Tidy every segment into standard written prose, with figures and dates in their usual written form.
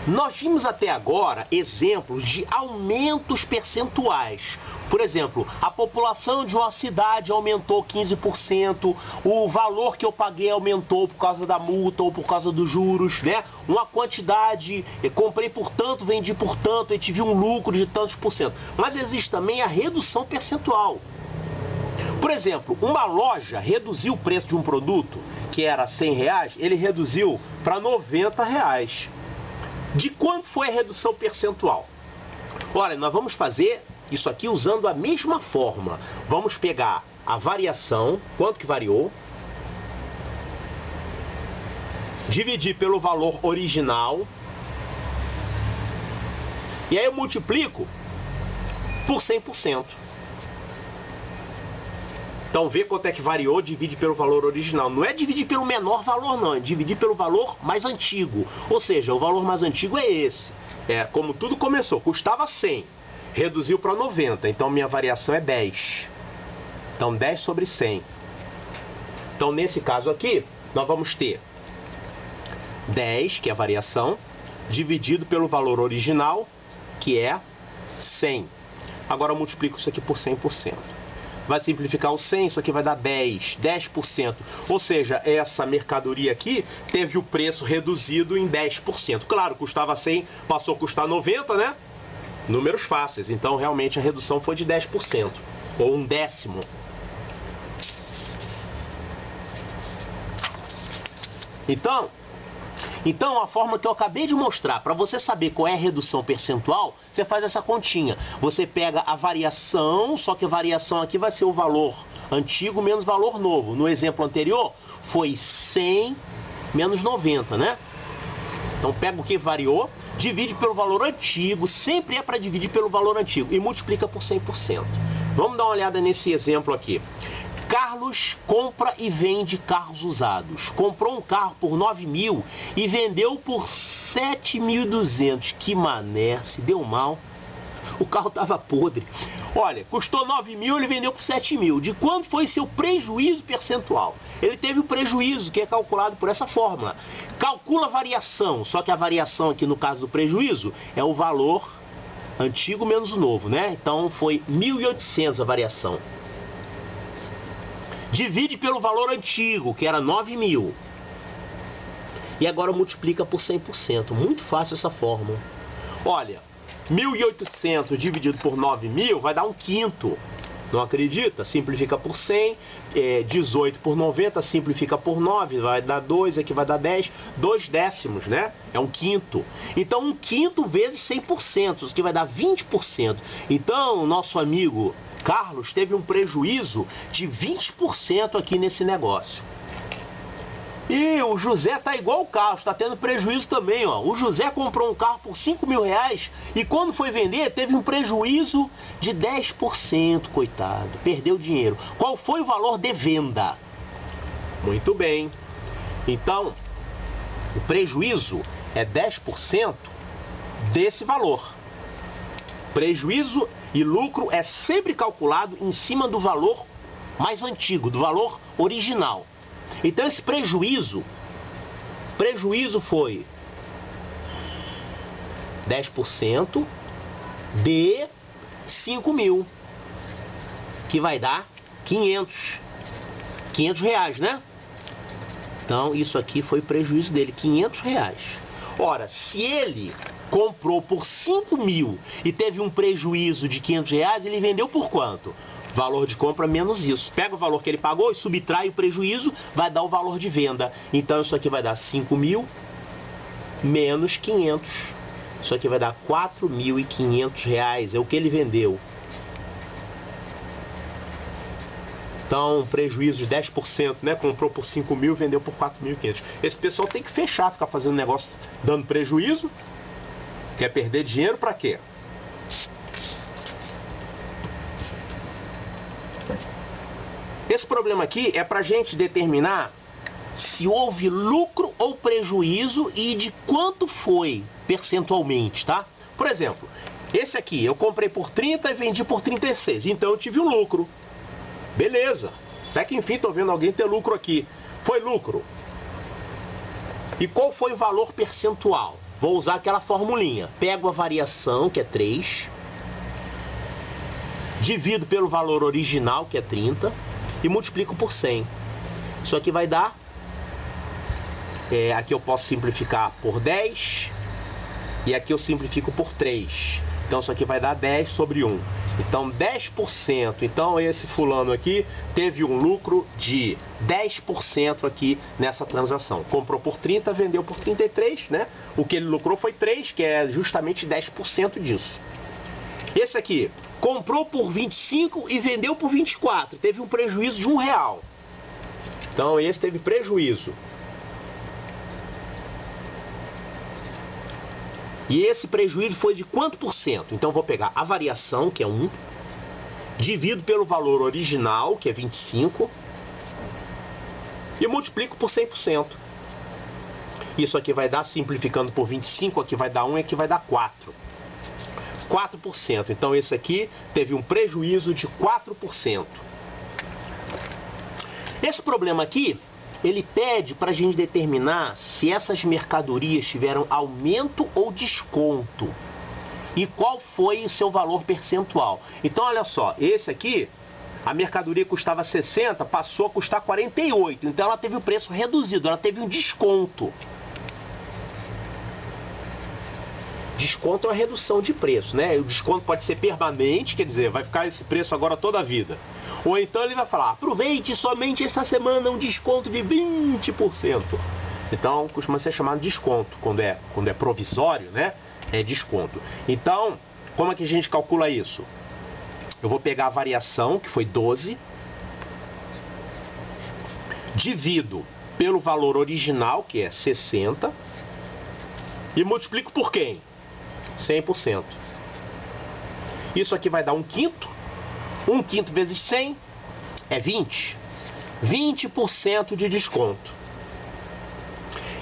Nós vimos até agora exemplos de aumentos percentuais. Por exemplo, a população de uma cidade aumentou 15%, o valor que eu paguei aumentou por causa da multa ou por causa dos juros, né? Uma quantidade, eu comprei por tanto, vendi por tanto, e tive um lucro de tantos por cento. Mas existe também a redução percentual. Por exemplo, uma loja reduziu o preço de um produto que era R$100, ele reduziu para R$90. De quanto foi a redução percentual? Olha, nós vamos fazer isso aqui usando a mesma fórmula. Vamos pegar a variação, quanto que variou, dividir pelo valor original, e aí eu multiplico por 100%. Então vê quanto é que variou, divide pelo valor original. Não é dividir pelo menor valor não, é dividir pelo valor mais antigo. Ou seja, o valor mais antigo é esse. É como tudo começou, custava 100, reduziu para 90, então minha variação é 10. Então 10 sobre 100. Então nesse caso aqui, nós vamos ter 10, que é a variação, dividido pelo valor original, que é 100. Agora eu multiplico isso aqui por 100%. Vai simplificar o 100, isso aqui vai dar 10%. Ou seja, essa mercadoria aqui teve o preço reduzido em 10%. Claro, custava 100, passou a custar 90, né? Números fáceis. Então, realmente, a redução foi de 10%. Ou 1/10. Então, a forma que eu acabei de mostrar, para você saber qual é a redução percentual, você faz essa continha. Você pega a variação, só que a variação aqui vai ser o valor antigo menos valor novo. No exemplo anterior, foi 100 menos 90, né? Então, pega o que variou, divide pelo valor antigo, sempre é para dividir pelo valor antigo, e multiplica por 100%. Vamos dar uma olhada nesse exemplo aqui. Carlos compra e vende carros usados. Comprou um carro por 9.000 e vendeu por 7.200. Que mané, se deu mal. O carro estava podre. Olha, custou 9.000, ele vendeu por 7.000. De quanto foi seu prejuízo percentual? Ele teve o prejuízo, que é calculado por essa fórmula. Calcula a variação, só que a variação aqui no caso do prejuízo é o valor antigo menos o novo, né? Então foi 1.800 a variação. Divide pelo valor antigo, que era 9.000. E agora multiplica por 100%. Muito fácil essa fórmula. Olha, 1.800 dividido por 9.000 vai dar 1/5. Não acredita? Simplifica por 100. 18 por 90, simplifica por 9. Vai dar 2, aqui vai dar 10. 2/10, né? É 1/5. Então 1/5 vezes 100%. Isso aqui vai dar 20%. Então, nosso amigo Carlos teve um prejuízo de 20% aqui nesse negócio. E o José tá igual o Carlos, tá tendo prejuízo também, ó. O José comprou um carro por 5.000 reais e quando foi vender teve um prejuízo de 10%, coitado. Perdeu dinheiro. Qual foi o valor de venda? Muito bem. Então, o prejuízo é 10% desse valor. Prejuízo e lucro é sempre calculado em cima do valor mais antigo, do valor original. Então esse prejuízo foi 10% de 5.000, que vai dar 500 reais, né? Então isso aqui foi o prejuízo dele, 500 reais. Ora, se ele comprou por 5.000 e teve um prejuízo de 500 reais, ele vendeu por quanto? Valor de compra menos isso. Pega o valor que ele pagou e subtrai o prejuízo, vai dar o valor de venda. Então isso aqui vai dar 5.000 menos 500. Isso aqui vai dar 4.500 reais. É o que ele vendeu. Então, prejuízo de 10%, né? Comprou por 5.000, vendeu por 4.500. Esse pessoal tem que fechar, ficar fazendo negócio dando prejuízo. Quer perder dinheiro para quê? Esse problema aqui é para a gente determinar se houve lucro ou prejuízo e de quanto foi percentualmente, tá? Por exemplo, esse aqui eu comprei por 30 e vendi por 36, então eu tive um lucro. Beleza, até que enfim estou vendo alguém ter lucro aqui. Foi lucro. E qual foi o valor percentual? vou usar aquela formulinha. Pego a variação, que é 3, divido pelo valor original, que é 30, e multiplico por 100. Isso aqui vai dar... aqui eu posso simplificar por 10, e aqui eu simplifico por 3. Então isso aqui vai dar 10 sobre 1. Então 10%. Então esse fulano aqui teve um lucro de 10% aqui nessa transação. Comprou por 30, vendeu por 33, né? O que ele lucrou foi 3, que é justamente 10% disso. Esse aqui comprou por 25 e vendeu por 24. Teve um prejuízo de R$1. Então esse teve prejuízo. E esse prejuízo foi de quanto por cento? Então eu vou pegar a variação, que é 1, divido pelo valor original, que é 25, e multiplico por 100%. Isso aqui vai dar, simplificando por 25, aqui vai dar 1 e aqui vai dar 4. 4%. Então esse aqui teve um prejuízo de 4%. Esse problema aqui, ele pede para a gente determinar se essas mercadorias tiveram aumento ou desconto e qual foi o seu valor percentual. Então olha só, esse aqui, a mercadoria custava 60, passou a custar 48, então ela teve o preço reduzido, ela teve um desconto. Desconto é uma redução de preço, né? O desconto pode ser permanente, quer dizer, vai ficar esse preço agora toda a vida. Ou então ele vai falar, aproveite somente essa semana um desconto de 20%. Então costuma ser chamado de desconto, quando é provisório, né? É desconto. Então, como é que a gente calcula isso? Eu vou pegar a variação, que foi 12, divido pelo valor original, que é 60, e multiplico por quem? 100%. Isso aqui vai dar 1/5. 1/5 vezes 100 é 20. 20% de desconto.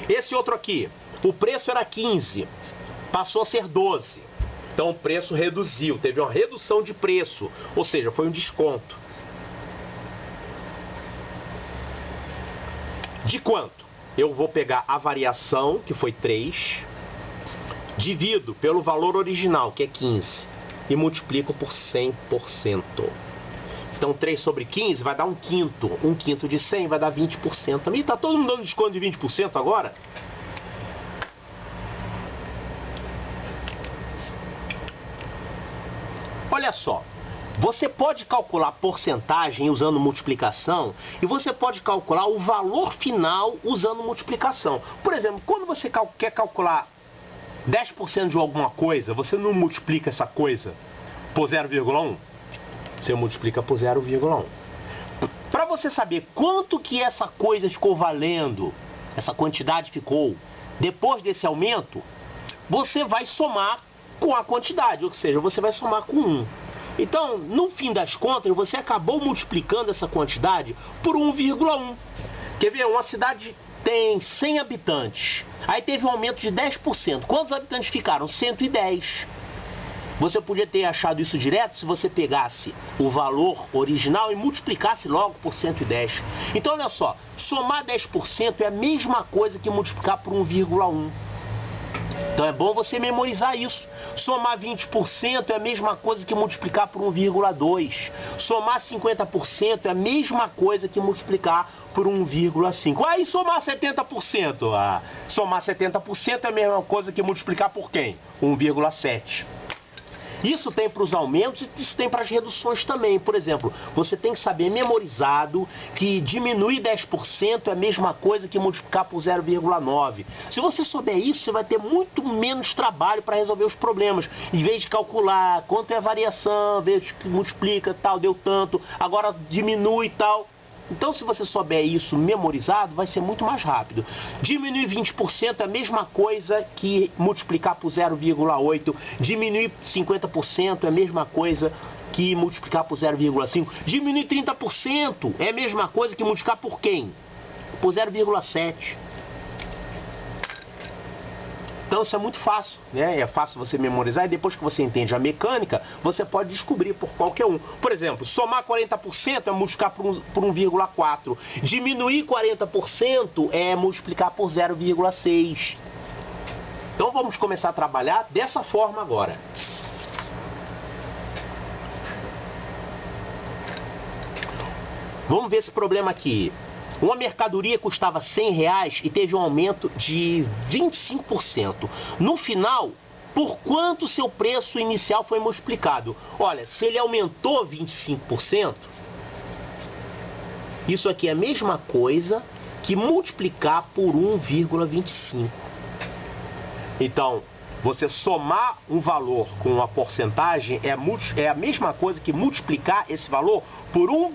Esse outro aqui, o preço era 15, passou a ser 12. Então o preço reduziu, teve uma redução de preço, ou seja, foi um desconto. De quanto? Eu vou pegar a variação, que foi 3, divido pelo valor original, que é 15, e multiplico por 100%. Então 3 sobre 15 vai dar 1/5. 1/5 de 100 vai dar 20% também. Tá todo mundo dando desconto de 20% agora? Olha só, você pode calcular porcentagem usando multiplicação e você pode calcular o valor final usando multiplicação. Por exemplo, quando você quer calcular 10% de alguma coisa, você não multiplica essa coisa por 0,1? Você multiplica por 0,1. Para você saber quanto que essa coisa ficou valendo, essa quantidade ficou, depois desse aumento, você vai somar com a quantidade, ou seja, você vai somar com 1. Então, no fim das contas, você acabou multiplicando essa quantidade por 1,1. Quer ver? Uma cidade tem 100 habitantes, aí teve um aumento de 10%. Quantos habitantes ficaram? 110. Você podia ter achado isso direto se você pegasse o valor original e multiplicasse logo por 110. Então, olha só, somar 10% é a mesma coisa que multiplicar por 1,1. Então é bom você memorizar isso. Somar 20% é a mesma coisa que multiplicar por 1,2. Somar 50% é a mesma coisa que multiplicar por 1,5. Aí somar 70%. Somar 70% é a mesma coisa que multiplicar por quem? 1,7. Isso tem para os aumentos e isso tem para as reduções também. Por exemplo, você tem que saber memorizado que diminuir 10% é a mesma coisa que multiplicar por 0,9. Se você souber isso, você vai ter muito menos trabalho para resolver os problemas. Em vez de calcular quanto é a variação, ver que multiplica, tal, deu tanto, agora diminui e tal. Então, se você souber isso memorizado, vai ser muito mais rápido. Diminuir 20% é a mesma coisa que multiplicar por 0,8. Diminuir 50% é a mesma coisa que multiplicar por 0,5. Diminuir 30% é a mesma coisa que multiplicar por quem? Por 0,7. Então isso é muito fácil, né? É fácil você memorizar e depois que você entende a mecânica, você pode descobrir por qualquer um. Por exemplo, somar 40% é multiplicar por 1,4. Diminuir 40% é multiplicar por 0,6. Então vamos começar a trabalhar dessa forma agora. Vamos ver esse problema aqui. Uma mercadoria custava R$100 e teve um aumento de 25%. No final, por quanto seu preço inicial foi multiplicado? Olha, se ele aumentou 25%, isso aqui é a mesma coisa que multiplicar por 1,25. Então, você somar um valor com uma porcentagem é a mesma coisa que multiplicar esse valor por 1,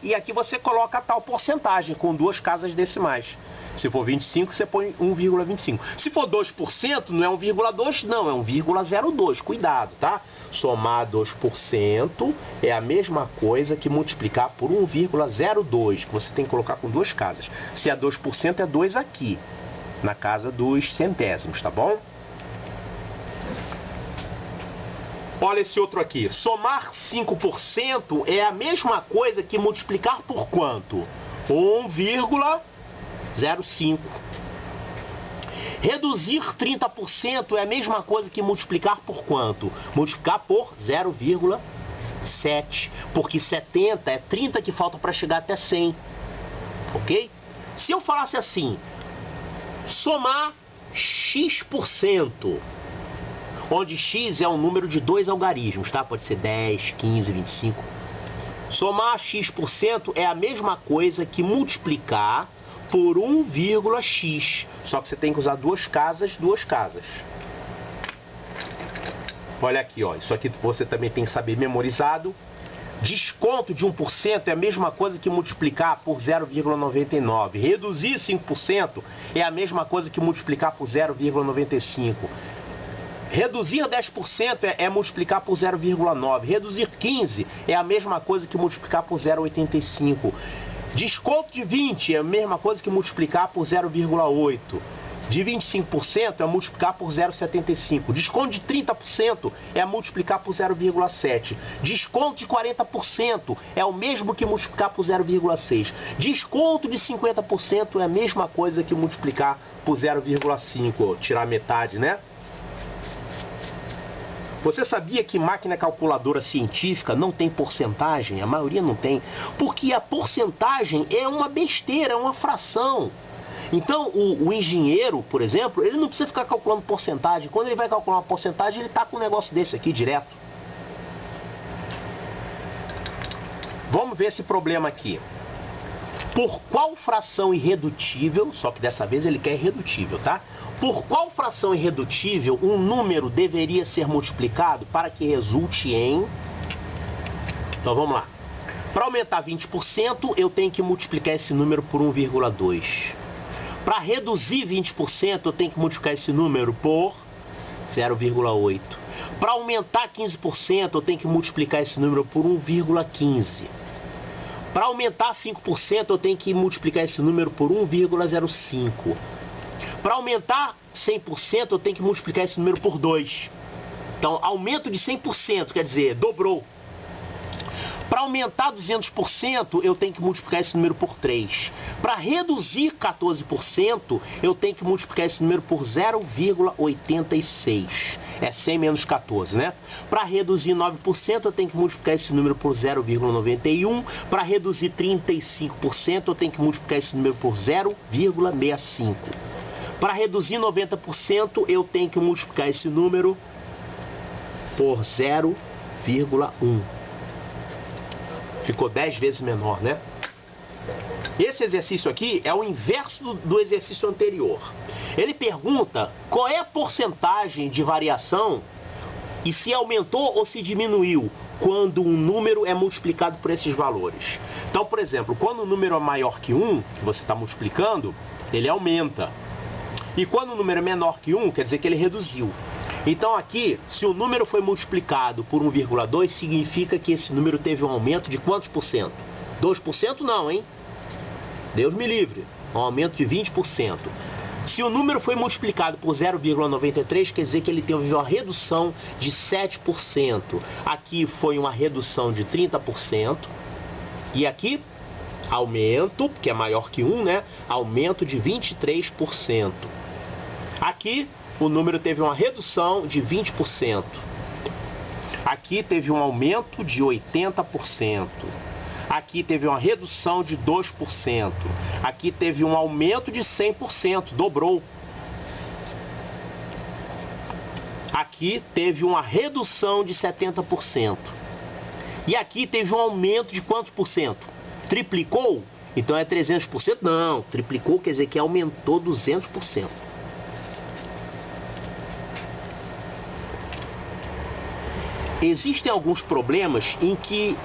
e aqui você coloca a tal porcentagem com duas casas decimais. Se for 25, você põe 1,25. Se for 2%, não é 1,2, não, é 1,02. Cuidado, tá? Somar 2% é a mesma coisa que multiplicar por 1,02, que você tem que colocar com duas casas. Se é 2%, é 2 aqui, na casa dos centésimos, tá bom? Olha esse outro aqui. Somar 5% é a mesma coisa que multiplicar por quanto? 1,05. Reduzir 30% é a mesma coisa que multiplicar por quanto? Multiplicar por 0,7. Porque 70 é 30 que falta para chegar até 100. Ok? Se eu falasse assim, somar x%, onde x é um número de 2 algarismos, tá? Pode ser 10, 15, 25. Somar x% é a mesma coisa que multiplicar por 1,x. Só que você tem que usar duas casas. Olha aqui, ó. Isso aqui você também tem que saber memorizado. Desconto de 1% é a mesma coisa que multiplicar por 0,99. Reduzir 5% é a mesma coisa que multiplicar por 0,95. Reduzir 10% é multiplicar por 0,9. Reduzir 15% é a mesma coisa que multiplicar por 0,85. Desconto de 20% é a mesma coisa que multiplicar por 0,8. De 25% é multiplicar por 0,75. Desconto de 30% é multiplicar por 0,7. Desconto de 40% é o mesmo que multiplicar por 0,6. Desconto de 50% é a mesma coisa que multiplicar por 0,5. Tirar metade, né? Você sabia que máquina calculadora científica não tem porcentagem? A maioria não tem. Porque a porcentagem é uma besteira, é uma fração. Então, o engenheiro, por exemplo, ele não precisa ficar calculando porcentagem. Quando ele vai calcular uma porcentagem, ele está com um negócio desse aqui direto. Vamos ver esse problema aqui. Por qual fração irredutível, só que dessa vez ele quer irredutível, tá? Por qual fração irredutível um número deveria ser multiplicado para que resulte em... Então vamos lá. Para aumentar 20%, eu tenho que multiplicar esse número por 1,2. Para reduzir 20%, eu tenho que multiplicar esse número por 0,8. Para aumentar 15%, eu tenho que multiplicar esse número por 1,15. Para aumentar 5%, eu tenho que multiplicar esse número por 1,05. Para aumentar 100%, eu tenho que multiplicar esse número por 2. Então, aumento de 100%, quer dizer, dobrou. Para aumentar 200%, eu tenho que multiplicar esse número por 3. Para reduzir 14%, eu tenho que multiplicar esse número por 0,86. É 100 menos 14, né? Para reduzir 9%, eu tenho que multiplicar esse número por 0,91. Para reduzir 35%, eu tenho que multiplicar esse número por 0,65. Para reduzir 90%, eu tenho que multiplicar esse número por 0,1. Ficou 10 vezes menor, né? Esse exercício aqui é o inverso do exercício anterior. Ele pergunta qual é a porcentagem de variação e se aumentou ou se diminuiu quando um número é multiplicado por esses valores. Então, por exemplo, quando o número é maior que 1, que você está multiplicando, ele aumenta. E quando o número é menor que 1, quer dizer que ele reduziu. Então aqui, se o número foi multiplicado por 1,2, significa que esse número teve um aumento de quantos por cento? 2% não, hein? Deus me livre. Um aumento de 20%. Se o número foi multiplicado por 0,93, quer dizer que ele teve uma redução de 7%. Aqui foi uma redução de 30%. E aqui, aumento, que é maior que 1, né? Aumento de 23%. Aqui, o número teve uma redução de 20%. Aqui teve um aumento de 80%. Aqui teve uma redução de 2%. Aqui teve um aumento de 100%, dobrou. Aqui teve uma redução de 70%. E aqui teve um aumento de quantos por cento? Triplicou? Então é 300%? Não, triplicou quer dizer que aumentou 200%. Existem alguns problemas em que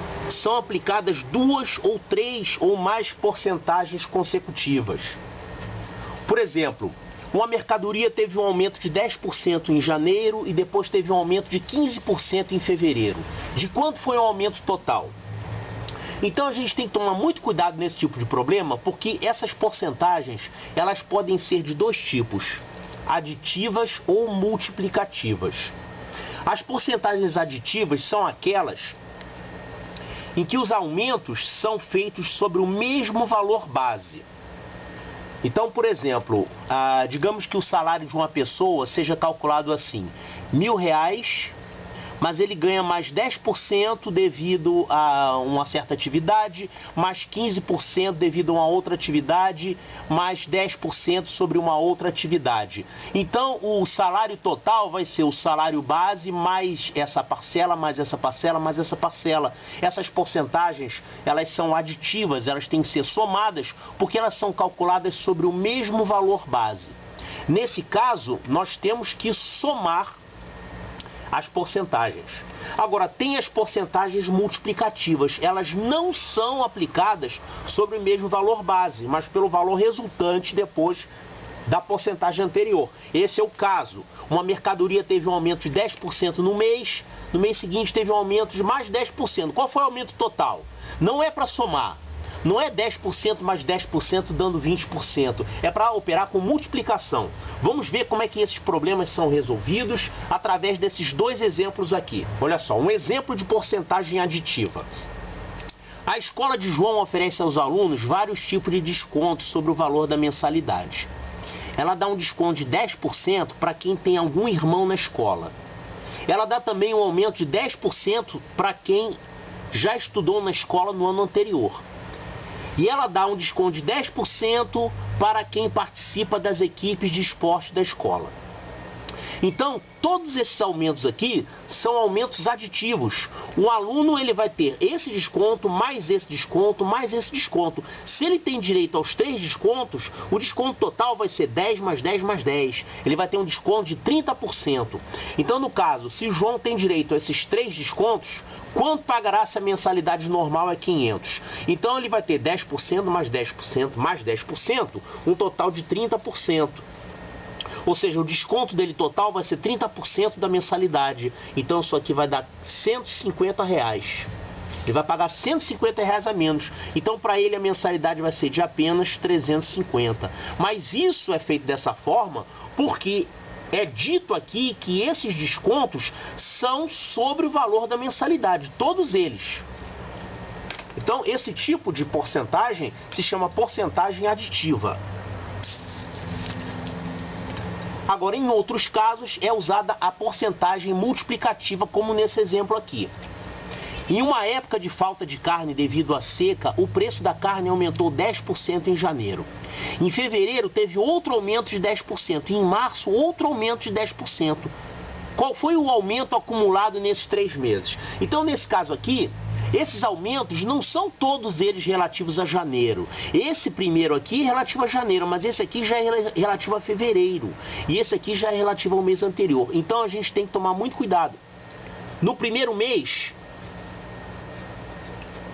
são aplicadas 2 ou 3 ou mais porcentagens consecutivas. Por exemplo, uma mercadoria teve um aumento de 10% em janeiro e depois teve um aumento de 15% em fevereiro. De quanto foi o aumento total? Então a gente tem que tomar muito cuidado nesse tipo de problema, porque essas porcentagens, elas podem ser de dois tipos: aditivas ou multiplicativas. As porcentagens aditivas são aquelas em que os aumentos são feitos sobre o mesmo valor base. Então, por exemplo, digamos que o salário de uma pessoa seja calculado assim: R$1.000, mas ele ganha mais 10% devido a uma certa atividade, mais 15% devido a uma outra atividade, mais 10% sobre uma outra atividade. Então, o salário total vai ser o salário base mais essa parcela, mais essa parcela, mais essa parcela. Essas porcentagens, elas são aditivas, elas têm que ser somadas, porque elas são calculadas sobre o mesmo valor base. Nesse caso, nós temos que somar as porcentagens. Agora, tem as porcentagens multiplicativas. Elas não são aplicadas sobre o mesmo valor base, mas pelo valor resultante depois da porcentagem anterior. Esse é o caso. Uma mercadoria teve um aumento de 10% no mês seguinte teve um aumento de mais 10%. Qual foi o aumento total? Não é para somar. Não é 10% mais 10% dando 20%. É para operar com multiplicação. Vamos ver como é que esses problemas são resolvidos através desses dois exemplos aqui. Olha só, um exemplo de porcentagem aditiva. A escola de João oferece aos alunos vários tipos de descontos sobre o valor da mensalidade. Ela dá um desconto de 10% para quem tem algum irmão na escola. Ela dá também um aumento de 10% para quem já estudou na escola no ano anterior. E ela dá um desconto de 10% para quem participa das equipes de esporte da escola. Então, todos esses aumentos aqui são aumentos aditivos. O aluno ele vai ter esse desconto, mais esse desconto, mais esse desconto. Se ele tem direito aos 3 descontos, o desconto total vai ser 10 mais 10 mais 10. Ele vai ter um desconto de 30%. Então, no caso, se João tem direito a esses 3 descontos, quanto pagará se a mensalidade normal é 500? Então, ele vai ter 10% mais 10% mais 10%, um total de 30%. Ou seja, o desconto dele total vai ser 30% da mensalidade. Então isso aqui vai dar R$150. Ele vai pagar R$150 a menos. Então para ele a mensalidade vai ser de apenas 350. Mas isso é feito dessa forma porque é dito aqui que esses descontos são sobre o valor da mensalidade. Todos eles. Então esse tipo de porcentagem se chama porcentagem aditiva. Agora, em outros casos, é usada a porcentagem multiplicativa, como nesse exemplo aqui. Em uma época de falta de carne devido à seca, o preço da carne aumentou 10% em janeiro. Em fevereiro, teve outro aumento de 10%. E em março, outro aumento de 10%. Qual foi o aumento acumulado nesses 3 meses? Então, nesse caso aqui, esses aumentos não são todos eles relativos a janeiro. Esse primeiro aqui é relativo a janeiro, mas esse aqui já é relativo a fevereiro. E esse aqui já é relativo ao mês anterior. Então a gente tem que tomar muito cuidado. No primeiro mês,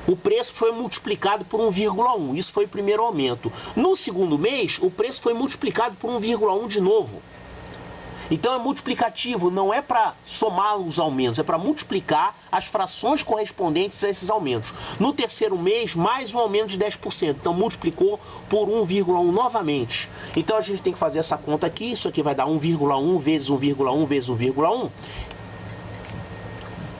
o preço foi multiplicado por 1,1. Isso foi o primeiro aumento. No segundo mês, o preço foi multiplicado por 1,1 de novo. Então é multiplicativo, não é para somar os aumentos, é para multiplicar as frações correspondentes a esses aumentos. No terceiro mês, mais um aumento de 10%, então multiplicou por 1,1 novamente. Então a gente tem que fazer essa conta aqui, isso aqui vai dar 1,1 vezes 1,1 vezes 1,1.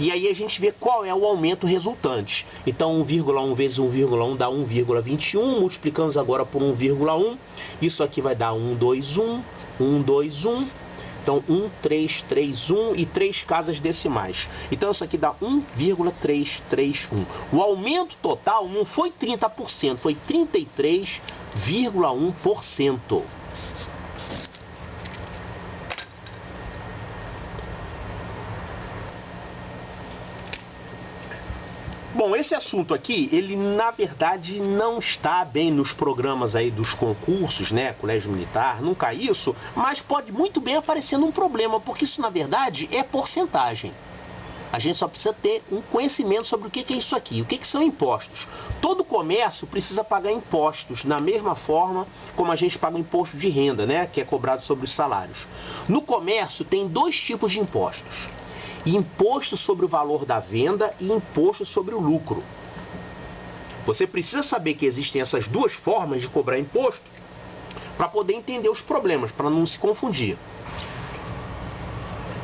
E aí a gente vê qual é o aumento resultante. Então 1,1 vezes 1,1 dá 1,21, multiplicamos agora por 1,1, isso aqui vai dar 121, 121. Então 1,331 e 3 casas decimais. Então isso aqui dá 1,331. O aumento total não foi 30%, foi 33,1%. Bom, esse assunto aqui, ele na verdade não está bem nos programas aí dos concursos, né, colégio militar, nunca isso, mas pode muito bem aparecer num problema, porque isso na verdade é porcentagem. A gente só precisa ter um conhecimento sobre o que é isso aqui, o que são impostos. Todo comércio precisa pagar impostos, da mesma forma como a gente paga o imposto de renda, né, que é cobrado sobre os salários. No comércio tem dois tipos de impostos. Imposto sobre o valor da venda e imposto sobre o lucro. Você precisa saber que existem essas duas formas de cobrar imposto para poder entender os problemas, para não se confundir.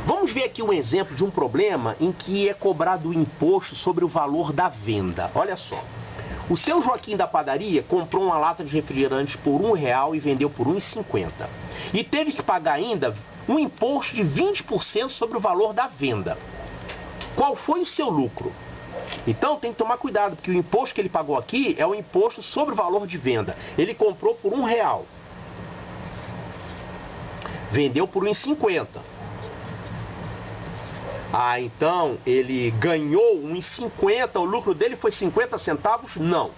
Vamos ver aqui um exemplo de um problema em que é cobrado o imposto sobre o valor da venda. Olha só. O seu Joaquim da padaria comprou uma lata de refrigerantes por R$1 e vendeu por R$1,50. E teve que pagar ainda um imposto de 20% sobre o valor da venda. Qual foi o seu lucro? Então tem que tomar cuidado, porque o imposto que ele pagou aqui é o imposto sobre o valor de venda. Ele comprou por R$1. Vendeu por R$1,50. Ah, então ele ganhou R$1,50, o lucro dele foi 50 centavos? Não,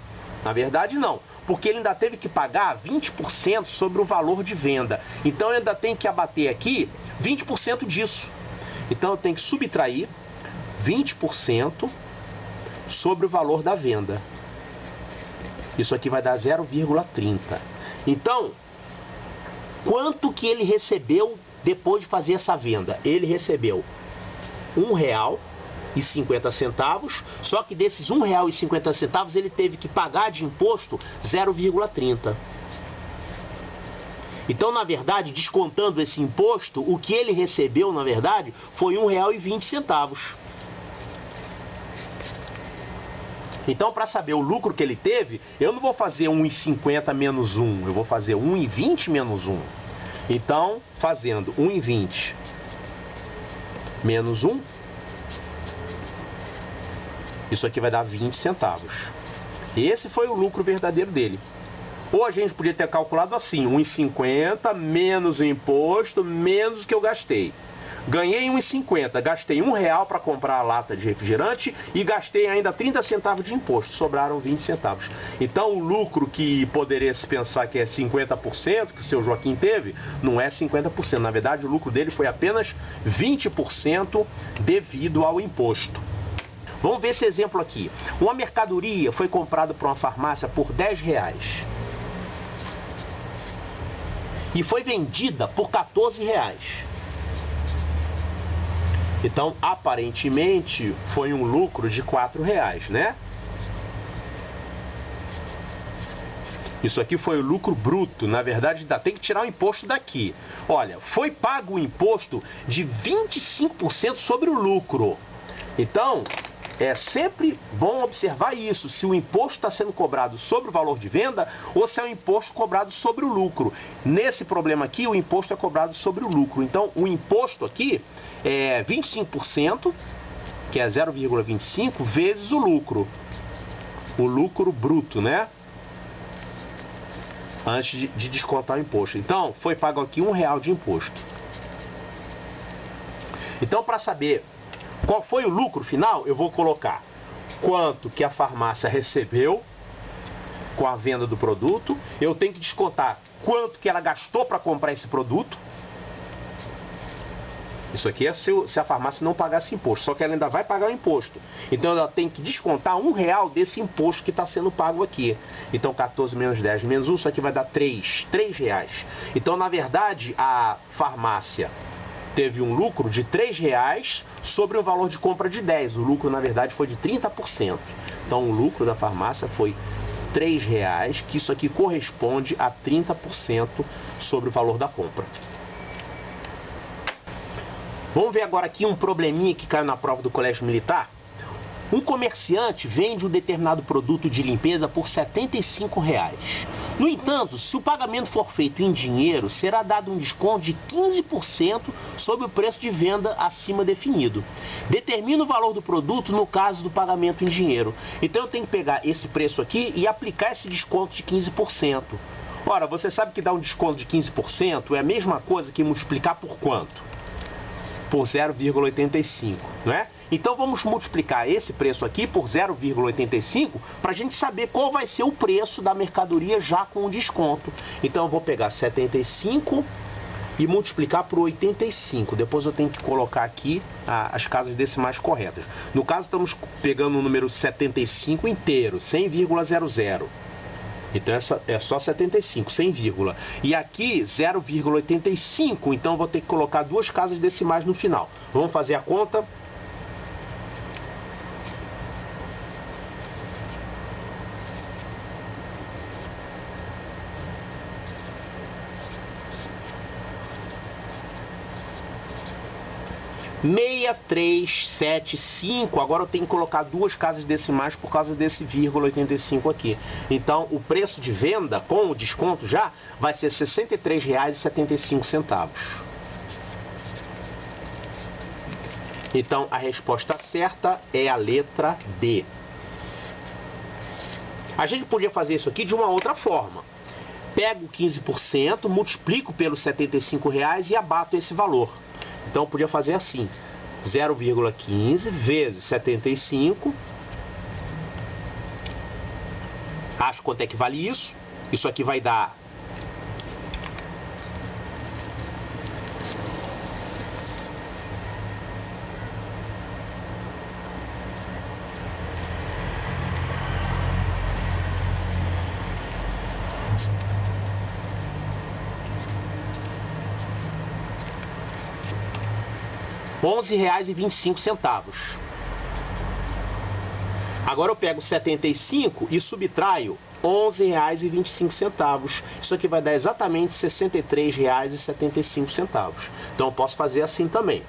na verdade não, porque ele ainda teve que pagar 20% sobre o valor de venda. Então eu ainda tenho que abater aqui 20% disso. Então eu tenho que subtrair 20% sobre o valor da venda. Isso aqui vai dar 0,30. Então, quanto que ele recebeu depois de fazer essa venda? Ele recebeu R$1,50, só que desses R$1,50 ele teve que pagar de imposto 0,30. Então, na verdade, descontando esse imposto, o que ele recebeu, na verdade, foi R$1,20. Então, para saber o lucro que ele teve, eu não vou fazer 1,50 menos 1, eu vou fazer 1,20 menos 1. Então, fazendo 1,20 menos 1, isso aqui vai dar 20 centavos. Esse foi o lucro verdadeiro dele. Ou a gente podia ter calculado assim, 1,50 menos o imposto, menos o que eu gastei. Ganhei 1,50, gastei R$1 para comprar a lata de refrigerante e gastei ainda 30 centavos de imposto, sobraram 20 centavos. Então o lucro que poderia se pensar que é 50%, que o seu Joaquim teve, não é 50%. Na verdade o lucro dele foi apenas 20% devido ao imposto. Vamos ver esse exemplo aqui. Uma mercadoria foi comprada por uma farmácia por R$10 e foi vendida por R$14. Então, aparentemente, foi um lucro de R$4, né? Isso aqui foi o lucro bruto. Na verdade, ainda tem que tirar o imposto daqui. Olha, foi pago o imposto de 25% sobre o lucro. Então, é sempre bom observar isso, se o imposto está sendo cobrado sobre o valor de venda ou se é um imposto cobrado sobre o lucro. Nesse problema aqui, o imposto é cobrado sobre o lucro. Então, o imposto aqui é 25%, que é 0,25, vezes o lucro bruto, né? Antes de descontar o imposto. Então, foi pago aqui R$1 de imposto. Então, para saber qual foi o lucro final, eu vou colocar quanto que a farmácia recebeu com a venda do produto. Eu tenho que descontar quanto que ela gastou para comprar esse produto. Isso aqui é se a farmácia não pagasse imposto, só que ela ainda vai pagar o imposto. Então ela tem que descontar R$1 desse imposto que está sendo pago aqui. Então 14 menos 10 menos 1, isso aqui vai dar R$3. Então na verdade a farmácia teve um lucro de R$3 sobre um valor de compra de 10. O lucro na verdade foi de 30%. Então o lucro da farmácia foi R$3, que isso aqui corresponde a 30% sobre o valor da compra. Vamos ver agora aqui um probleminha que caiu na prova do Colégio Militar. Um comerciante vende um determinado produto de limpeza por R$ 75. No entanto, se o pagamento for feito em dinheiro, será dado um desconto de 15% sobre o preço de venda acima definido. Determina o valor do produto no caso do pagamento em dinheiro. Então eu tenho que pegar esse preço aqui e aplicar esse desconto de 15%. Ora, você sabe que dar um desconto de 15% é a mesma coisa que multiplicar por quanto? Por 0,85, não é? Então vamos multiplicar esse preço aqui por 0,85 para a gente saber qual vai ser o preço da mercadoria já com o desconto. Então eu vou pegar 75 e multiplicar por 85. Depois eu tenho que colocar aqui as casas decimais corretas. No caso estamos pegando o número 75 inteiro, 100,00. Então é só 75, sem vírgula. E aqui 0,85, então eu vou ter que colocar duas casas decimais no final. Vamos fazer a conta? (6375). Agora eu tenho que colocar duas casas decimais por causa desse vírgula 85 aqui. Então o preço de venda com o desconto já vai ser R$ 63,75. Então a resposta certa é a letra D. A gente podia fazer isso aqui de uma outra forma. Pego 15%, multiplico pelos R$ 75 e abato esse valor. Então eu podia fazer assim, 0,15 vezes 75. Acho quanto é que vale isso. Isso aqui vai dar R$ 11,25. Agora eu pego 75 e subtraio R$ 11,25. Isso aqui vai dar exatamente R$ 63,75. Então eu posso fazer assim também.